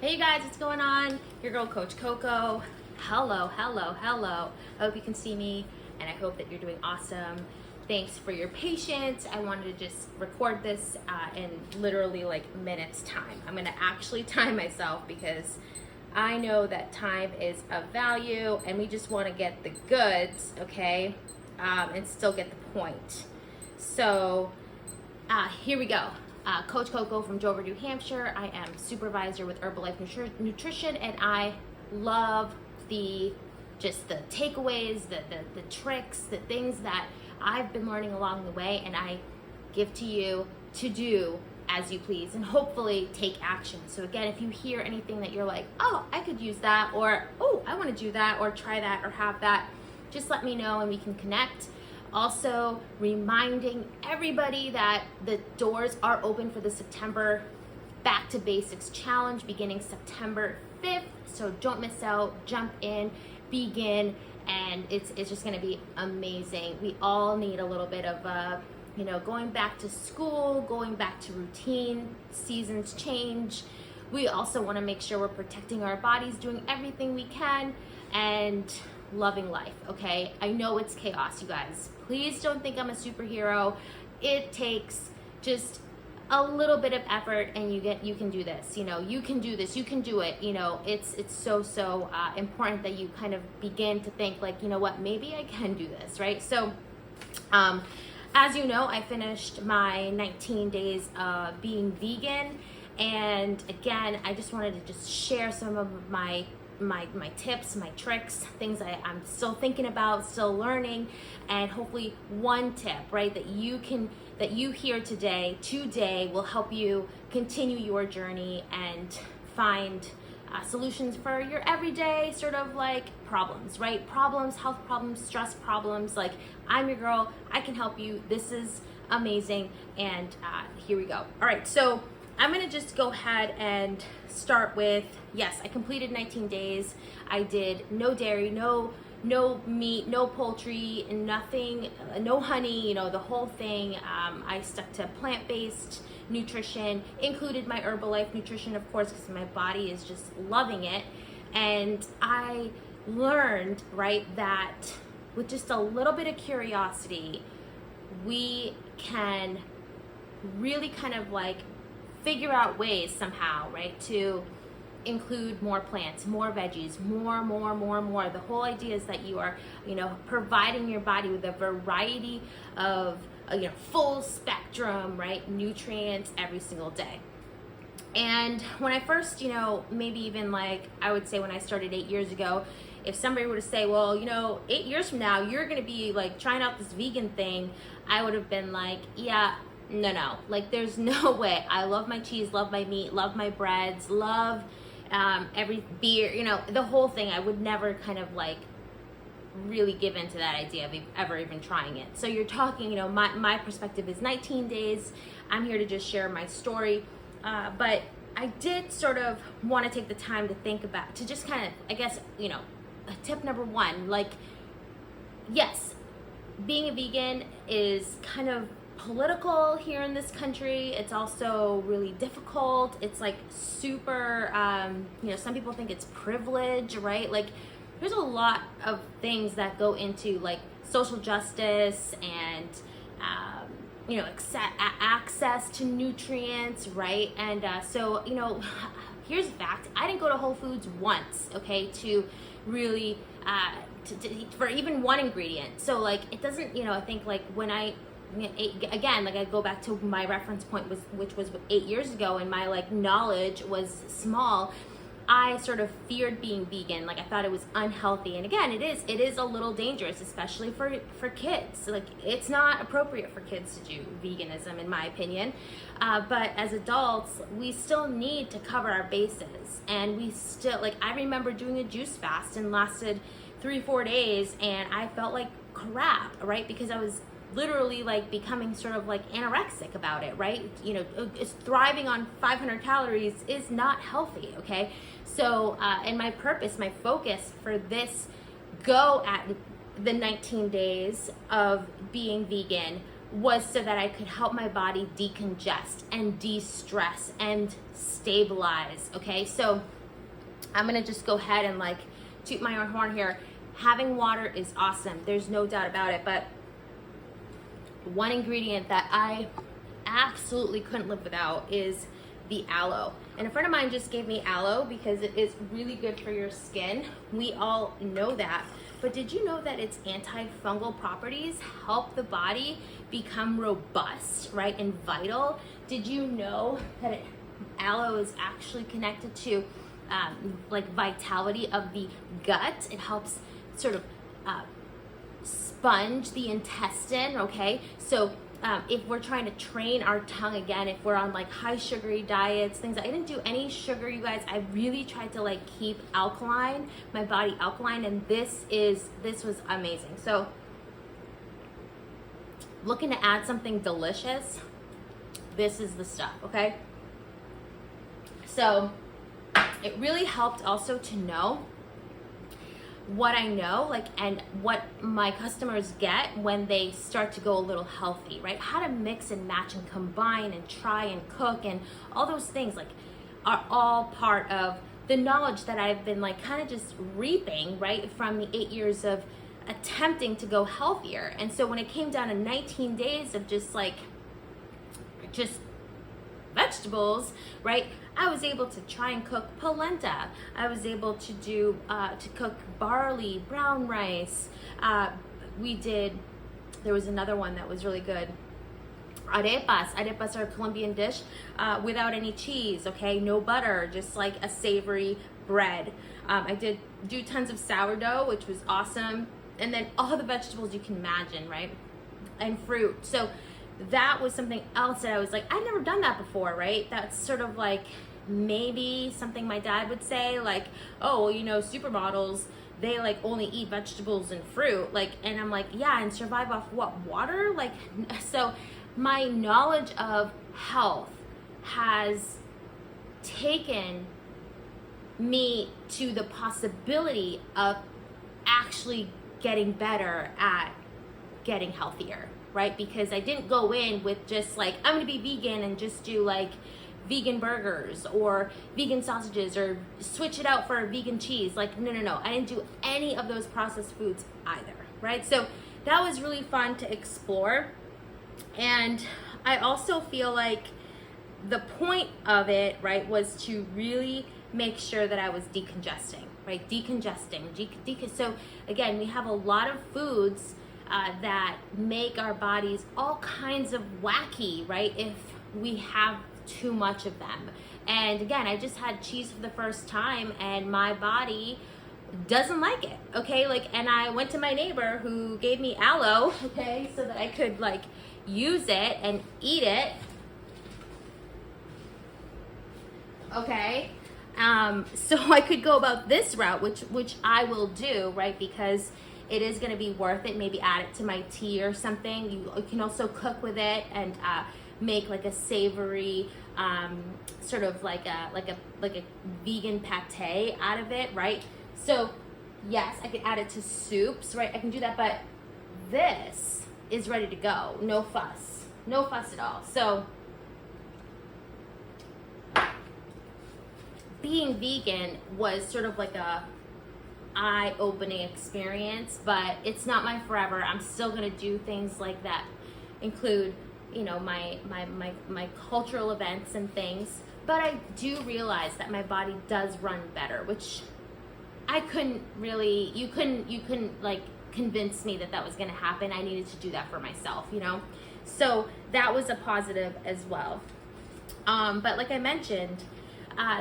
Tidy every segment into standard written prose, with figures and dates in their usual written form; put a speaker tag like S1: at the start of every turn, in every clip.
S1: Hey guys, what's going on? Your girl Coach Coco. Hello. I hope you can see me and I hope that you're doing awesome. Thanks for your patience. I wanted to just record this in literally like minutes time. I'm gonna actually time myself because I know that time is of value and we just wanna get the goods, okay? And still get the point. So here we go. Coach Coco from Dover, New Hampshire. I am supervisor with Herbalife Nutrition, and I love the takeaways, the tricks, the things that I've been learning along the way, and I give to you to do as you please, and hopefully take action. So again, if you hear anything that you're like, oh, I could use that, or oh, I want to do that, or try that, or have that, just let me know and we can connect. Also reminding everybody that the doors are open for the September Back to Basics Challenge beginning September 5th. So don't miss out, jump in, begin, and it's just gonna be amazing. We all need a little bit of going back to school, going back to routine, seasons change. We also wanna make sure we're protecting our bodies, doing everything we can, and loving life, okay? I know it's chaos, you guys. Please don't think I'm a superhero. It takes just a little bit of effort and you can do this. You can do this, you can do it. It's so important that you kind of begin to think like, you know what, maybe I can do this, right? So as you know, I finished my 19 days being vegan, and again, I just wanted to just share some of my tips, my tricks, things I'm still thinking about, still learning, and hopefully one tip, right, that you hear today will help you continue your journey and find solutions for your everyday sort of like problems, right? Problems, health problems, stress problems. Like, I'm your girl, I can help you. This is amazing, and here we go. All right, so I'm gonna just go ahead and start with, yes, I completed 19 days. I did no dairy, no meat, no poultry, nothing, no honey, the whole thing. I stuck to plant-based nutrition, included my Herbalife nutrition, of course, because my body is just loving it. And I learned, right, that with just a little bit of curiosity, we can really kind of like figure out ways somehow, right, to include more plants, more veggies, more. The whole idea is that you are, providing your body with a variety of, full spectrum, right, nutrients every single day. And when I first, maybe even like, I would say when I started 8 years ago, if somebody were to say, well, 8 years from now, you're going to be like trying out this vegan thing, I would have been like, yeah, no, like there's no way. I love my cheese, love my meat, love my breads, love every beer, the whole thing. I would never kind of like really give into that idea of ever even trying it. So you're talking, my perspective is 19 days. I'm here to just share my story. But I did sort of want to take the time to think about, to just kind of, I guess, tip number one, like, yes, being a vegan is kind of political here in this country. It's also really difficult. It's like super, some people think it's privilege, right? Like, there's a lot of things that go into like social justice and, access to nutrients, right? And so, here's a fact. I didn't go to Whole Foods once, okay, to really, for even one ingredient. So like, it doesn't, I think like when again, like I go back to my reference point, which was 8 years ago, and my like knowledge was small. I sort of feared being vegan. Like, I thought it was unhealthy. And again, it is a little dangerous, especially for kids. Like, it's not appropriate for kids to do veganism, in my opinion. But as adults, we still need to cover our bases. And we still, like, I remember doing a juice fast and lasted 3-4 days, and I felt like crap, right? Because I was literally like becoming sort of like anorexic about it, right? Thriving on 500 calories is not healthy, okay? So, and my purpose, my focus for this go at the 19 days of being vegan was so that I could help my body decongest and de-stress and stabilize, okay? So I'm gonna just go ahead and like toot my own horn here. Having water is awesome, there's no doubt about it, but one ingredient that I absolutely couldn't live without is the aloe. And a friend of mine just gave me aloe because it is really good for your skin. We all know that. But did you know that its antifungal properties help the body become robust, right, and vital? Did you know that aloe is actually connected to like vitality of the gut? It helps sort of sponge the intestine, okay? So if we're trying to train our tongue again, if we're on like high sugary diets, things, I didn't do any sugar, you guys. I really tried to like keep alkaline, my body alkaline, and this was amazing. So looking to add something delicious, this is the stuff, okay? So it really helped also to know what I know, like, and what my customers get when they start to go a little healthy, right? How to mix and match and combine and try and cook and all those things, like, are all part of the knowledge that I've been like kind of just reaping, right, from the 8 years of attempting to go healthier. And so when it came down to 19 days of just vegetables, right, I was able to try and cook polenta. I was able to do to cook barley, brown rice. There was another one that was really good. Arepas are a Colombian dish without any cheese, okay? No butter, just like a savory bread. I did do tons of sourdough, which was awesome. And then all the vegetables you can imagine, right? And fruit. So that was something else that I was like, I've never done that before, right? That's sort of like maybe something my dad would say, like, oh, well, you know, supermodels, they like only eat vegetables and fruit, like, and I'm like, yeah, and survive off what, water? Like, so my knowledge of health has taken me to the possibility of actually getting better at getting healthier, right? Because I didn't go in with just like, I'm gonna be vegan and just do like vegan burgers or vegan sausages or switch it out for a vegan cheese. Like, no. I didn't do any of those processed foods either, right? So that was really fun to explore. And I also feel like the point of it, right, was to really make sure that I was decongesting, right? So again, we have a lot of foods that make our bodies all kinds of wacky, right, if we have too much of them. And again, I just had cheese for the first time and my body doesn't like it, okay? Like, and I went to my neighbor who gave me aloe, okay, so that I could like use it and eat it, okay? So I could go about this route, which I will do, right? Because it is going to be worth it. Maybe add it to my tea or something. You can also cook with it and make like a savory, sort of like a vegan pate out of it, right? So yes, I could add it to soups, right? I can do that, but this is ready to go. No fuss at all. So being vegan was sort of like a eye-opening experience, but it's not my forever. I'm still gonna do things like that, include, you know, my cultural events and things, but I do realize that my body does run better, which I couldn't really, you couldn't like convince me that was gonna happen. I needed to do that for myself, you know? So that was a positive as well. But like I mentioned,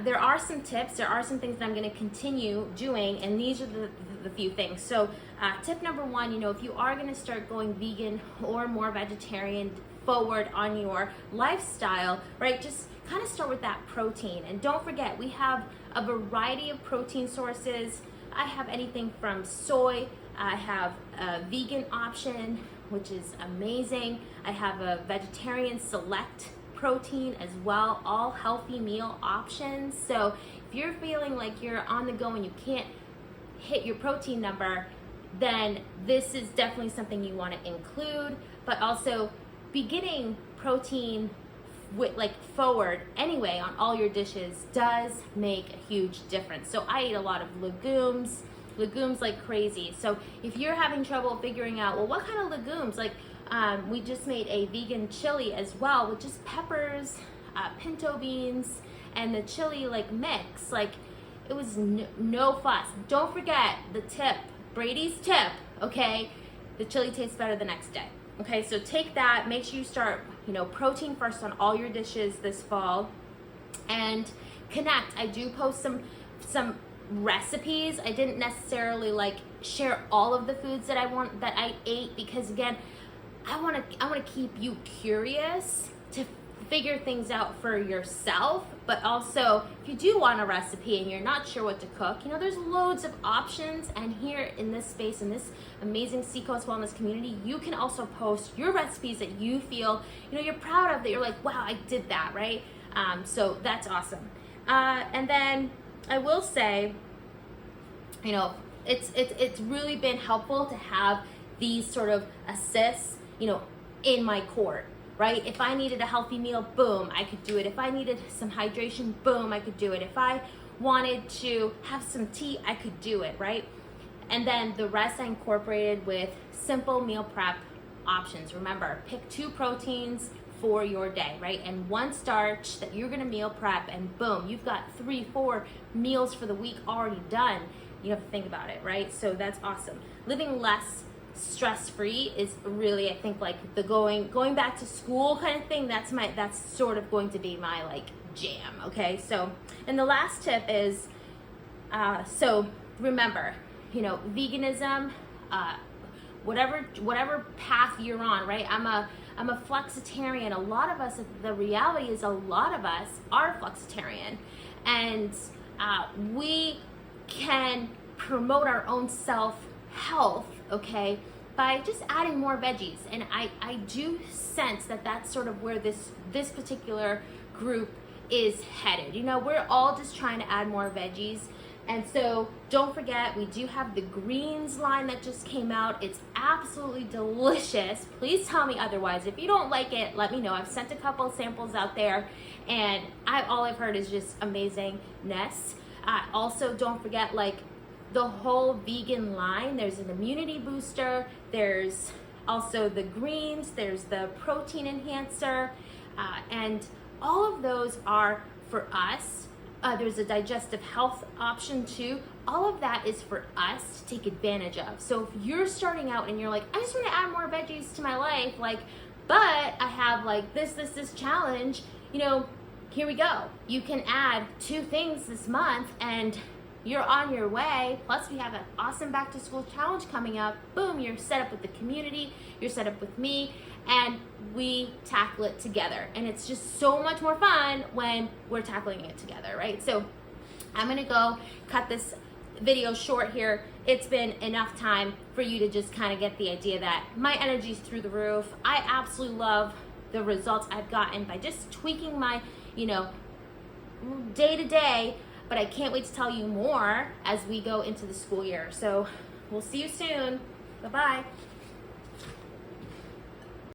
S1: there are some tips, there are some things that I'm going to continue doing, and these are the few things. So tip number one, you know, if you are going to start going vegan or more vegetarian forward on your lifestyle, right, just kind of start with that protein. And don't forget, we have a variety of protein sources. I have anything from soy, I have a vegan option, which is amazing. I have a vegetarian select protein as well, all healthy meal options. So if you're feeling like you're on the go and you can't hit your protein number, then this is definitely something you want to include. But also beginning protein with like forward anyway on all your dishes does make a huge difference. So I eat a lot of legumes like crazy. So if you're having trouble figuring out, well, what kind of legumes, like we just made a vegan chili as well with just peppers, pinto beans, and the chili like mix. Like it was no fuss. Don't forget the tip, Brady's tip, okay? The chili tastes better the next day. Okay, so take that, make sure you start, protein first on all your dishes this fall, and connect. I do post some recipes. I didn't necessarily like share all of the foods that I ate, because again, I want to keep you curious to figure things out for yourself. But also, if you do want a recipe and you're not sure what to cook, there's loads of options. And here in this space, in this amazing Seacoast Wellness community, you can also post your recipes that you feel, you're proud of, that you're like, wow, I did that, right? So that's awesome. And then I will say, it's really been helpful to have these sort of assists, in my court, right? If I needed a healthy meal, boom, I could do it. If I needed some hydration, boom, I could do it. If I wanted to have some tea, I could do it, right? And then the rest I incorporated with simple meal prep options. Remember, pick 2 proteins for your day, right? And 1 starch that you're gonna meal prep, and boom, you've got 3-4 meals for the week already done. You have to think about it, right? So that's awesome. Living less stress-free is really, I think, like the going back to school kind of thing. That's sort of going to be my like jam. Okay, so, and the last tip is, so remember, veganism, whatever path you're on, right? I'm a flexitarian. A lot of us, the reality is, a lot of us are flexitarian, and we can promote our own self-health, okay, by just adding more veggies. And I do sense that that's sort of where this particular group is headed. We're all just trying to add more veggies. And so don't forget, we do have the greens line that just came out. It's absolutely delicious. Please tell me otherwise. If you don't like it, let me know. I've sent a couple samples out there, and all I've heard is just amazingness. Also, don't forget, like, the whole vegan line. There's an immunity booster. There's also the greens. There's the protein enhancer. And all of those are for us. There's a digestive health option too. All of that is for us to take advantage of. So if you're starting out and you're like, I just want to add more veggies to my life, like, but I have like this challenge, here we go. You can add 2 things this month and you're on your way. Plus we have an awesome back to school challenge coming up. Boom, you're set up with the community, you're set up with me, and we tackle it together. And it's just so much more fun when we're tackling it together, right? So I'm gonna go cut this video short here. It's been enough time for you to just kind of get the idea that my energy's through the roof. I absolutely love the results I've gotten by just tweaking my, day to day, but I can't wait to tell you more as we go into the school year. So we'll see you soon. Bye-bye.